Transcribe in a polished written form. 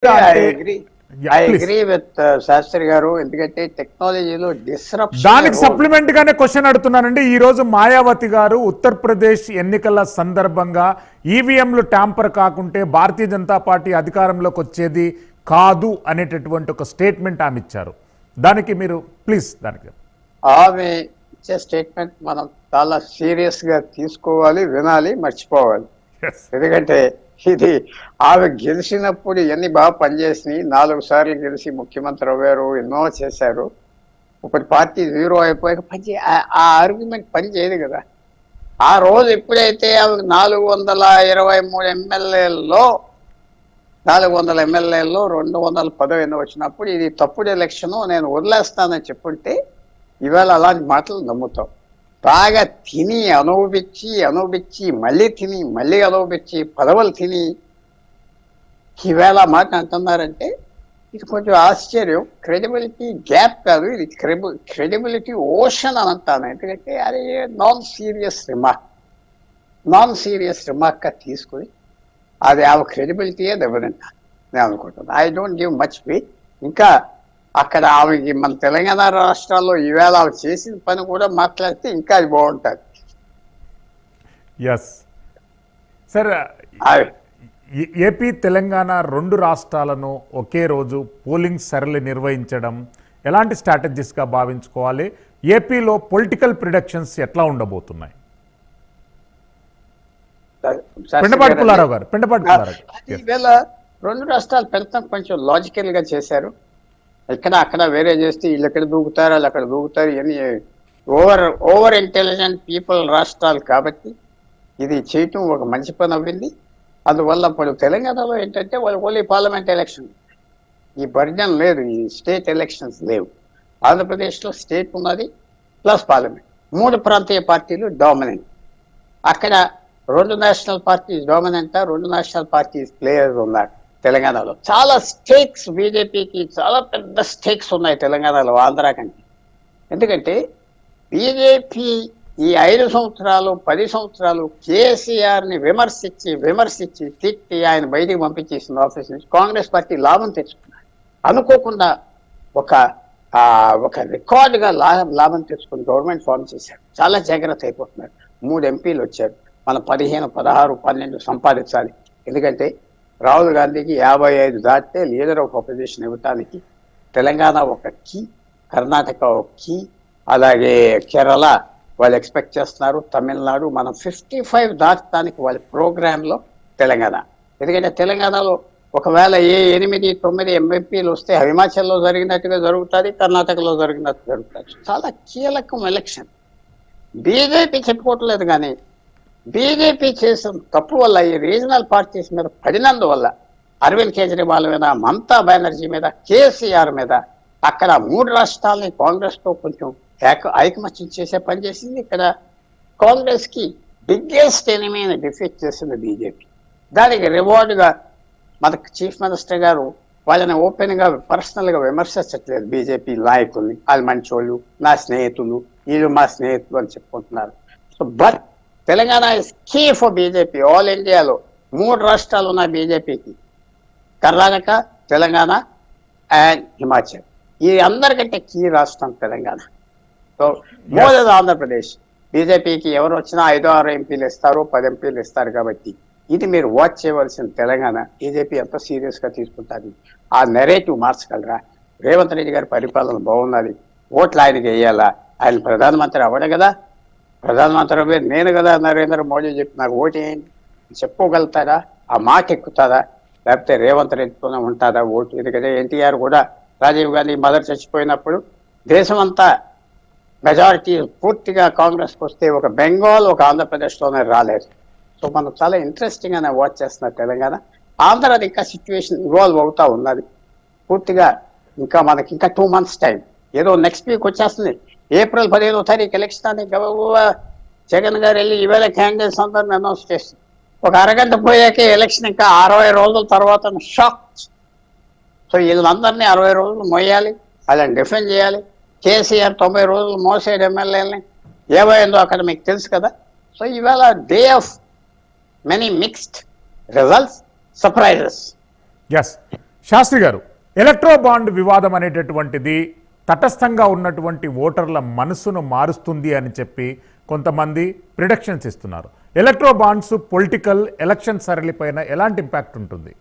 అంటే I agree with Sastry గారు. ఎందుకంటే టెక్నాలజీలో డిస్రప్షన్ దానికి సప్లిమెంట్ గానే క్వశ్చన్ అడుగుతున్నానండి. ఈ రోజు మాయావతి గారు ఉత్తరప్రదేశ్ ఎన్నికల సందర్భంగా ఈవీఎంలు ట్యాంపర్ కాకుంటే భారతీయ జనతా పార్టీ అధికారంలోకి వచ్చేది కాదు అనేటటువంటి ఒక స్టేట్మెంట్ ఆమె ఇచ్చారు. దానికి మీరు ప్లీజ్ దానికి ఆమె ఇచ్చే స్టేట్మెంట్ మనం చాలా సీరియస్ గా తీసుకోవాలి, వినాలి, మర్చిపోవాలి. ఎందుకంటే ఇది ఆమె గెలిచినప్పుడు ఇవన్నీ బాగా పనిచేసినాయి. 4 సార్లు గెలిచి ముఖ్యమంత్రి అవ్వారు, ఎన్నో చేశారు. ఇప్పుడు పార్టీ జీరో అయిపోయాక ఆ ఆర్గ్యుమెంట్ పని చేయదు కదా. ఆ రోజు ఎప్పుడైతే ఆమె 423 ఎమ్మెల్యేల్లో 400 ఎమ్మెల్యేల్లో 210 వచ్చినప్పుడు ఇది తప్పుడు ఎలక్షను, నేను వదిలేస్తానని చెప్పుంటే ఇవాళ అలాంటి మాటలు నమ్ముతాం. బాగా తిని అనుభవించి మళ్ళీ తిని మళ్ళీ అనుభవించి పదవులు తిని ఈవేళ మాట అంటున్నారంటే ఇది కొంచెం ఆశ్చర్యం. క్రెడిబిలిటీ గ్యాప్ కాదు, ఇది క్రెడిబిలిటీ ఓషన్ అని అంటాను. ఎందుకంటే అది నాన్ సీరియస్ రిమార్క్గా తీసుకుని అది ఆ క్రెడిబిలిటీయే దెబ్బతింటాను నేను అనుకుంటున్నాను. I don't give much weight. ఇంకా అక్కడ ఆమెకి మన తెలంగాణ రాష్ట్రాల్లో ఈవేళ ఆమె చేసిన పని కూడా మాట్లాడితే ఇంకా అది బాగుంటుంది. ఎస్ సార్, ఏపీ తెలంగాణ 2 రాష్ట్రాలను ఒకే రోజు పోలింగ్ సరళి నిర్వహించడం ఎలాంటి స్ట్రాటజీస్గా భావించుకోవాలి? ఏపీలో పొలిటికల్ ప్రిడిక్షన్స్ ఎట్లా ఉండబోతున్నాయి? పెండపాటి పుల్లారావు గారు ఈవేళ 2 రాష్ట్రాలు పెడతాం కొంచెం లాజికల్ గా చేశారు. ఇక్కడ అక్కడ వేరే చేస్తే వీళ్ళు ఎక్కడ దూకుతారు, వాళ్ళు అక్కడ దూకుతారు. ఇవన్నీ ఓవర్ ఇంటెలిజెంట్ పీపుల్ రాష్ట్రాలు కాబట్టి ఇది చేయటం ఒక మంచి పని అవ్వింది. అందువల్ల ఇప్పుడు తెలంగాణలో ఏంటంటే వాళ్ళు ఓన్లీ పార్లమెంట్ ఎలక్షన్, ఈ బర్డన్ లేదు, ఈ స్టేట్ ఎలక్షన్స్ లేవు. ఆంధ్రప్రదేశ్లో స్టేట్ ఉన్నది ప్లస్ పార్లమెంట్, 3 ప్రాంతీయ పార్టీలు డామినెంట్. అక్కడ 2 నేషనల్ పార్టీస్ డామినెంటా, 2 నేషనల్ పార్టీస్ ప్లేయర్స్ ఉన్నారు. తెలంగాణలో చాలా స్టేక్స్, బీజేపీకి చాలా పెద్ద స్టేక్స్ ఉన్నాయి తెలంగాణలో ఆంధ్ర కంటే. ఎందుకంటే బీజేపీ ఈ 5 సంవత్సరాలు 10 సంవత్సరాలు కేసీఆర్ని విమర్శించి తిట్టి ఆయన బయటికి పంపించేసిన ఆఫీస్ నుంచి కాంగ్రెస్ పార్టీ లాభం తెచ్చుకున్నారు. అనుకోకుండా ఒక రికార్డుగా లాభం తెచ్చుకుని గవర్నమెంట్ ఫామ్ చేశారు. చాలా జాగ్రత్త అయిపోతున్నారు. 3 ఎంపీలు వచ్చారు. మనం 15, 16, 12 సంపాదించాలి. ఎందుకంటే రాహుల్ గాంధీకి 55 దాటితే లీడర్ ఆఫ్ అపోజిషన్ ఇవ్వటానికి తెలంగాణ ఒక కీ, కర్ణాటక ఒక కీ, అలాగే కేరళ వాళ్ళు ఎక్స్పెక్ట్ చేస్తున్నారు, తమిళనాడు. మనం 55 దాటడానికి వాళ్ళ ప్రోగ్రాంలో తెలంగాణ. ఎందుకంటే తెలంగాణలో ఒకవేళ 8, 9 ఎంపీలు వస్తే హిమాచల్లో జరిగినట్టుగా జరుగుతుంది, కర్ణాటకలో జరిగినట్టు జరుగుతుంది. చాలా కీలకం ఎలక్షన్. బీజేపీ చెప్పుకోవట్లేదు కానీ బీజేపీ చేసిన తప్పు వల్ల ఈ రీజనల్ పార్టీస్ మీద పడినందువల్ల అరవింద్ కేజ్రీవాల్ మీద, మమతా బెనర్జీ మీద, కేసీఆర్ మీద అక్కడ 3 రాష్ట్రాలని కాంగ్రెస్తో కొంచెం ఐకమత్యం చేసే పని చేసింది. ఇక్కడ కాంగ్రెస్కి బిగ్గెస్ట్ ఎనిమీని డిఫీట్ చేసింది బీజేపీ. దానికి రివార్డుగా మనకు చీఫ్ మినిస్టర్ గారు వాళ్ళని ఓపెన్గా పర్సనల్గా విమర్శించట్లేదు. బీజేపీ నాయకుల్ని వాళ్ళు మంచోళ్ళు, నా స్నేహితులు, వీళ్ళు మా స్నేహితులు అని చెప్పుకుంటున్నారు. So but Telangana is key for BJP. All ఇండియాలో 3 రాష్ట్రాలు ఉన్నాయి బీజేపీకి, కర్ణాటక, తెలంగాణ అండ్ హిమాచల్. ఈ అందరికంటే కీ రాష్ట్రం Telangana. So more than Andhra Pradesh. బీజేపీకి ఎవరు వచ్చినా 5-6 ఎంపీలు ఇస్తారు, 10 ఎంపీలు ఇస్తారు. కాబట్టి ఇది మీరు వాచ్ చేయవలసిన తెలంగాణ. బీజేపీ ఎంత సీరియస్గా తీసుకుంటుంది. ఆ నెరేటివ్ మార్చగలరా? రేవంత్ రెడ్డి గారి పరిపాలన బాగున్నది, ఓట్లు ఆయనకి వేయాలా? ఆయన ప్రధానమంత్రి అవ్వడు కదా. ప్రధానమంత్రి నేను కదా నరేంద్ర మోడీ చెప్పి నాకు ఓటేయండి చెప్పుకోగలుగుతారా? ఆ మాట ఎక్కుతారా? లేకపోతే రేవంత్ రెడ్డితోనే ఉంటుందా ఓటు? ఎందుకంటే ఎన్టీఆర్ కూడా రాజీవ్ గాంధీ మదర్ చచ్చిపోయినప్పుడు దేశమంతా మెజారిటీ పూర్తిగా కాంగ్రెస్కి వస్తే ఒక బెంగాల్, ఒక ఆంధ్రప్రదేశ్లోనే రాలేదు. సో మనం చాలా ఇంట్రెస్టింగ్గానే వాచ్ చేస్తున్నారు తెలంగాణ. ఆంధ్రాది ఇంకా సిచ్యువేషన్ ఇవాల్వ్ అవుతా ఉన్నది పూర్తిగా. ఇంకా మనకి ఇంకా 2 months టైం. ఏదో నెక్స్ట్ వీక్ వచ్చేస్తుంది. ఏప్రిల్ 15వ తారీఖు ఎలక్షన్ అని జగన్ గారు వెళ్ళి ఈవేళ క్యాండిడేట్స్ అందరిని అనౌన్స్ చేస్తుంది. ఒక అరగంట పోయాకే ఎలక్షన్, ఇంకా 60 రోజుల తర్వాత షాక్. సో వీళ్ళందరినీ 60 రోజులు మోయాలి, వాళ్ళని డిఫెండ్ చేయాలి. కేసీఆర్ 90 రోజులు మోసేడు ఎమ్మెల్యేలని ఏమైందో అక్కడ మీకు తెలుసు కదా. సో ఇవాళ day of many mixed results, surprises. Yes. Shastri garu, electro bond వివాదం అనేటటువంటిది తటస్థంగా ఉన్నటువంటి ఓటర్ల మనసును మారుస్తుంది అని చెప్పి కొంతమంది ప్రిడిక్షన్స్ ఇస్తున్నారు. ఎలక్ట్రో బాండ్స్ పొలిటికల్ ఎలక్షన్ సరళిపైన ఎలాంటి ఇంపాక్ట్ ఉంటుంది?